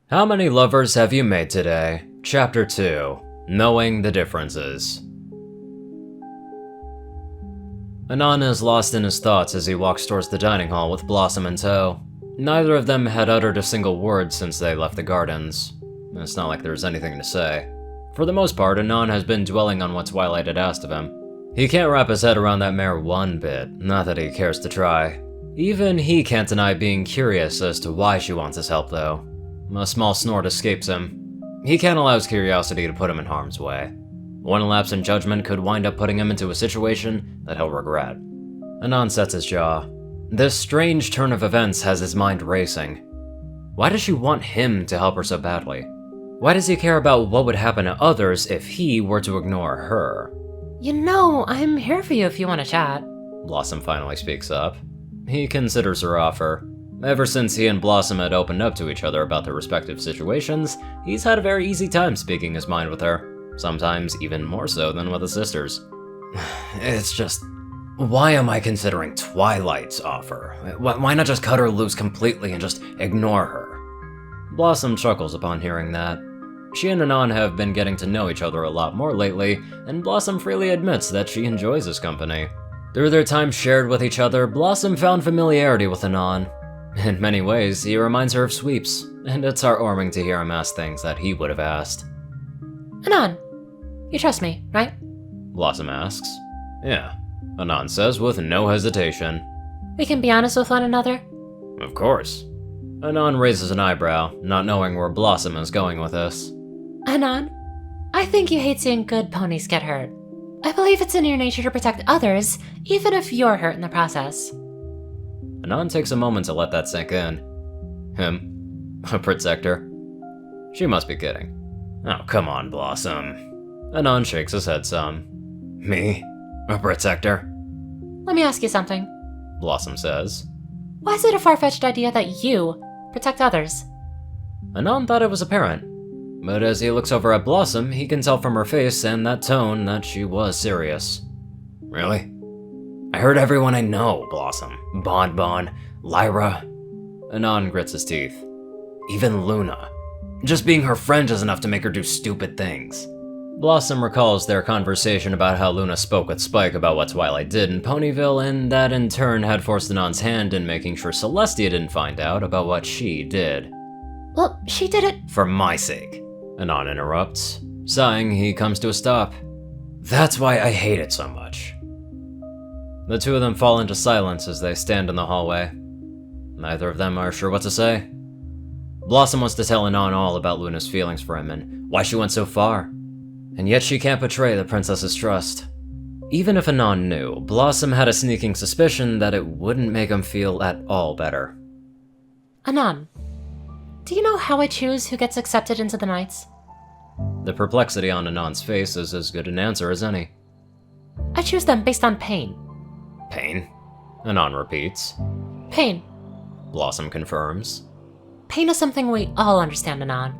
How many lovers have you made today? Chapter 2. Knowing the Differences. Anon is lost in his thoughts as he walks towards the dining hall with Blossom in tow. Neither of them had uttered a single word since they left the gardens. It's not like there's anything to say. For the most part, Anon has been dwelling on what Twilight had asked of him. He can't wrap his head around that mare one bit, not that he cares to try. Even he can't deny being curious as to why she wants his help, though. A small snort escapes him. He can't allow his curiosity to put him in harm's way. One lapse in judgment could wind up putting him into a situation that he'll regret. Anon sets his jaw. This strange turn of events has his mind racing. Why does she want him to help her so badly? Why does he care about what would happen to others if he were to ignore her? You know, I'm here for you if you want to chat. Blossom finally speaks up. He considers her offer. Ever since he and Blossom had opened up to each other about their respective situations, he's had a very easy time speaking his mind with her. Sometimes even more so than with his sisters. It's just... why am I considering Twilight's offer? Why not just cut her loose completely and just ignore her? Blossom chuckles upon hearing that. She and Anon have been getting to know each other a lot more lately, and Blossom freely admits that she enjoys his company. Through their time shared with each other, Blossom found familiarity with Anon. In many ways, he reminds her of Sweeps, and it's heartwarming to hear him ask things that he would have asked. Anon, you trust me, right? Blossom asks. Yeah, Anon says with no hesitation. We can be honest with one another? Of course. Anon raises an eyebrow, not knowing where Blossom is going with this. Anon, I think you hate seeing good ponies get hurt. I believe it's in your nature to protect others, even if you're hurt in the process. Anon takes a moment to let that sink in. Him? A protector? She must be kidding. Oh, come on, Blossom. Anon shakes his head some. Me? A protector? Let me ask you something. Blossom says. Why is it a far-fetched idea that you protect others? Anon thought it was apparent, but as he looks over at Blossom, he can tell from her face and that tone that she was serious. Really? I heard everyone I know, Blossom. Bon, Lyra. Anon grits his teeth. Even Luna. Just being her friend is enough to make her do stupid things. Blossom recalls their conversation about how Luna spoke with Spike about what Twilight did in Ponyville, and that in turn had forced Anon's hand in making sure Celestia didn't find out about what she did. Well, she did it for my sake, Anon interrupts. Sighing, he comes to a stop. That's why I hate it so much. The two of them fall into silence as they stand in the hallway. Neither of them are sure what to say. Blossom wants to tell Anon all about Luna's feelings for him and why she went so far. And yet she can't betray the princess's trust. Even if Anon knew, Blossom had a sneaking suspicion that it wouldn't make him feel at all better. Anon, do you know how I choose who gets accepted into the Knights? The perplexity on Anon's face is as good an answer as any. I choose them based on pain. Pain? Anon repeats. Pain. Blossom confirms. Pain is something we all understand, Anon.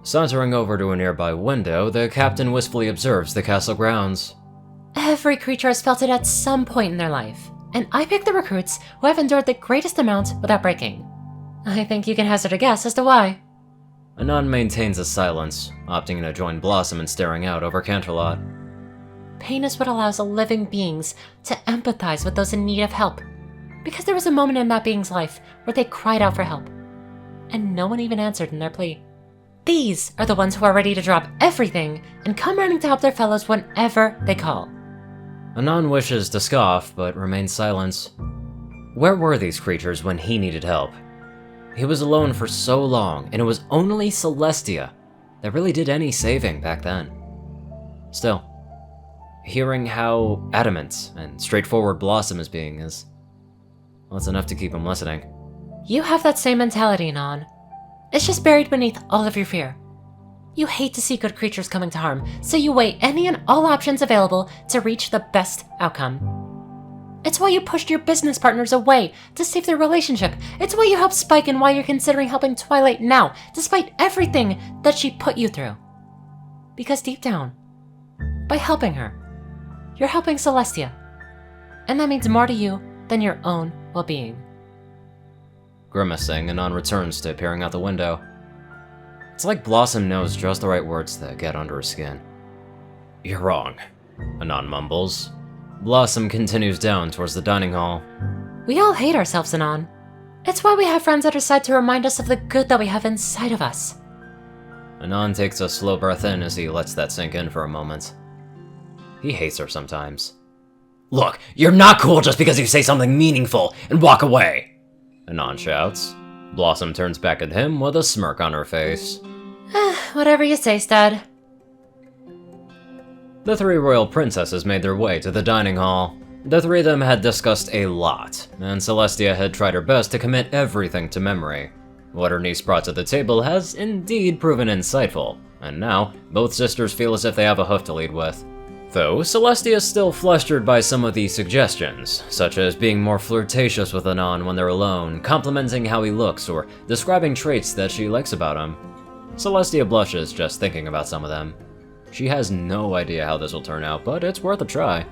Sauntering over to a nearby window, the captain wistfully observes the castle grounds. Every creature has felt it at some point in their life, and I pick the recruits who have endured the greatest amount without breaking. I think you can hazard a guess as to why. Anon maintains a silence, opting to join Blossom in staring out over Canterlot. Pain is what allows living beings to empathize with those in need of help, because there was a moment in that being's life where they cried out for help, and no one even answered in their plea. These are the ones who are ready to drop everything and come running to help their fellows whenever they call. Anon wishes to scoff, but remains silent. Where were these creatures when he needed help? He was alone for so long, and it was only Celestia that really did any saving back then. Still, hearing how adamant and straightforward Blossom is being is... well, it's enough to keep him listening. You have that same mentality, Anon. It's just buried beneath all of your fear. You hate to see good creatures coming to harm, so you weigh any and all options available to reach the best outcome. It's why you pushed your business partners away to save their relationship. It's why you helped Spike and why you're considering helping Twilight now, despite everything that she put you through. Because deep down, by helping her, you're helping Celestia. And that means more to you than your own well-being. Grimacing, Anon returns to peering out the window. It's like Blossom knows just the right words to get under her skin. "You're wrong," Anon mumbles. Blossom continues down towards the dining hall. We all hate ourselves, Anon. It's why we have friends at our side to remind us of the good that we have inside of us. Anon takes a slow breath in as he lets that sink in for a moment. He hates her sometimes. "Look, you're not cool just because you say something meaningful and walk away!" Anon shouts. Blossom turns back at him with a smirk on her face. Whatever you say, stud. The three royal princesses made their way to the dining hall. The three of them had discussed a lot, and Celestia had tried her best to commit everything to memory. What her niece brought to the table has indeed proven insightful, and now both sisters feel as if they have a hoof to lead with. Though, Celestia is still flustered by some of the suggestions, such as being more flirtatious with Anon when they're alone, complimenting how he looks, or describing traits that she likes about him. Celestia blushes just thinking about some of them. She has no idea how this will turn out, but it's worth a try.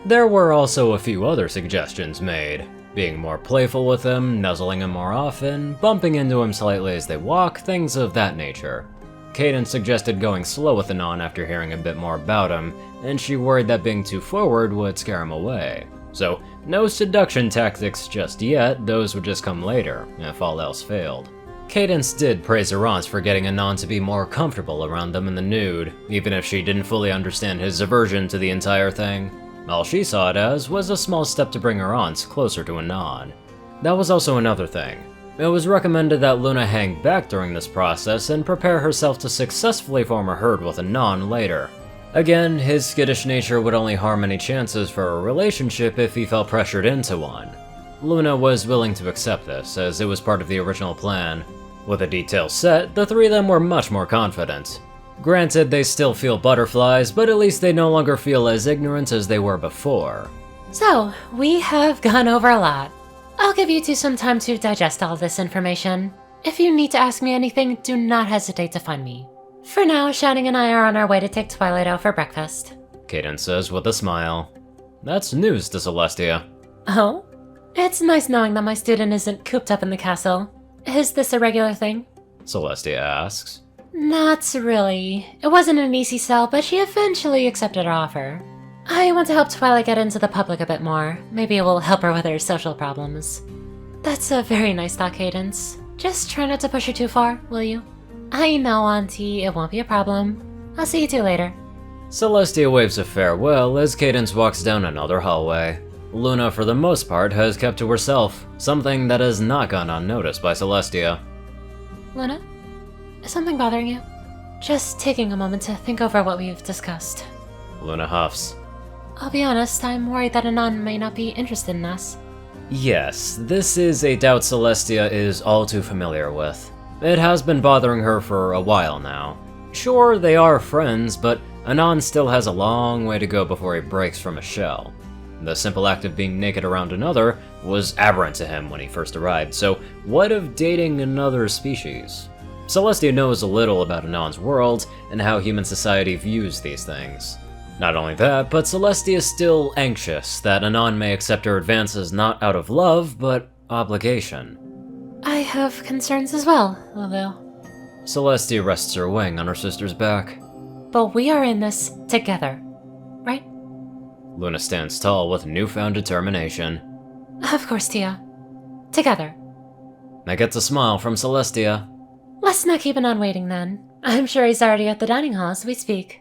There were also a few other suggestions made. Being more playful with him, nuzzling him more often, bumping into him slightly as they walk, things of that nature. Cadence suggested going slow with Anon after hearing a bit more about him, and she worried that being too forward would scare him away. So, no seduction tactics just yet, those would just come later, if all else failed. Cadence did praise her aunts for getting Anon to be more comfortable around them in the nude, even if she didn't fully understand his aversion to the entire thing. All she saw it as was a small step to bring her aunts closer to Anon. That was also another thing. It was recommended that Luna hang back during this process and prepare herself to successfully form a herd with Anon later. Again, his skittish nature would only harm any chances for a relationship if he felt pressured into one. Luna was willing to accept this, as it was part of the original plan. With a detail set, the three of them were much more confident. Granted, they still feel butterflies, but at least they no longer feel as ignorant as they were before. So, we have gone over a lot. I'll give you two some time to digest all this information. If you need to ask me anything, do not hesitate to find me. For now, Shining and I are on our way to take Twilight out for breakfast. Cadence says with a smile. That's news to Celestia. Oh? It's nice knowing that my student isn't cooped up in the castle. Is this a regular thing? Celestia asks. Not really. It wasn't an easy sell, but she eventually accepted our offer. I want to help Twilight get into the public a bit more. Maybe it will help her with her social problems. That's a very nice thought, Cadence. Just try not to push her too far, will you? I know, Auntie, it won't be a problem. I'll see you two later. Celestia waves a farewell as Cadence walks down another hallway. Luna, for the most part, has kept to herself, something that has not gone unnoticed by Celestia. Luna? Is something bothering you? Just taking a moment to think over what we've discussed. Luna huffs. I'll be honest, I'm worried that Anon may not be interested in us. Yes, this is a doubt Celestia is all too familiar with. It has been bothering her for a while now. Sure, they are friends, but Anon still has a long way to go before he breaks from a shell. The simple act of being naked around another was aberrant to him when he first arrived, so what of dating another species? Celestia knows a little about Anon's world and how human society views these things. Not only that, but Celestia is still anxious that Anon may accept her advances not out of love, but obligation. I have concerns as well, Lulu. Celestia rests her wing on her sister's back. But we are in this together, right? Luna stands tall with newfound determination. Of course, Tia. Together. I get a smile from Celestia. Let's not keep Anon waiting then. I'm sure he's already at the dining hall as we speak.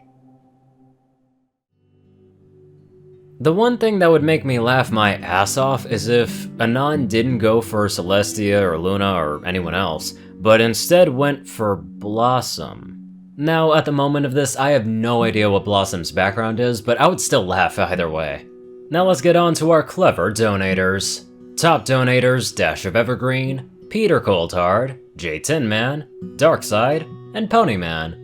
The one thing that would make me laugh my ass off is if Anon didn't go for Celestia or Luna or anyone else, but instead went for Blossom. Now, at the moment of this, I have no idea what Blossom's background is, but I would still laugh either way. Now let's get on to our clever donators. Top donators, Dash of Evergreen, Peter Coulthard, J Tin Man, Darkside, and Ponyman.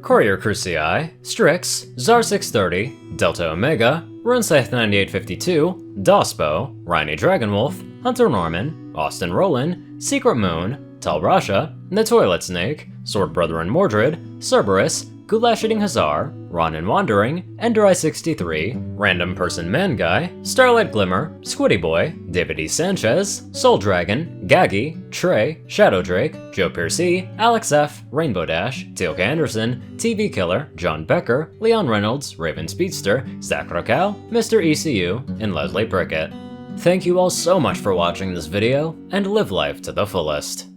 Courier Crucii, Strix, Zar630, Delta Omega, Runescythe9852, Dospo, Rhiny Dragonwolf, Hunter Norman, Austin Roland, Secret Moon, Talrasha, The Toilet Snake, Sword Brother and Mordred, Cerberus, Goulash Eating Hazar, Ronin Wandering, Enderai63, Random Person Man Guy, Starlight Glimmer, Squiddy Boy, David E. Sanchez, Soul Dragon, Gaggy, Trey, Shadow Drake, Joe Piercy, Alex F., Rainbow Dash, Teal'c Anderson, TV Killer, John Becker, Leon Reynolds, Raven Speedster, Zach Raquel, Mr. ECU, and Leslie Prickett. Thank you all so much for watching this video, and live life to the fullest.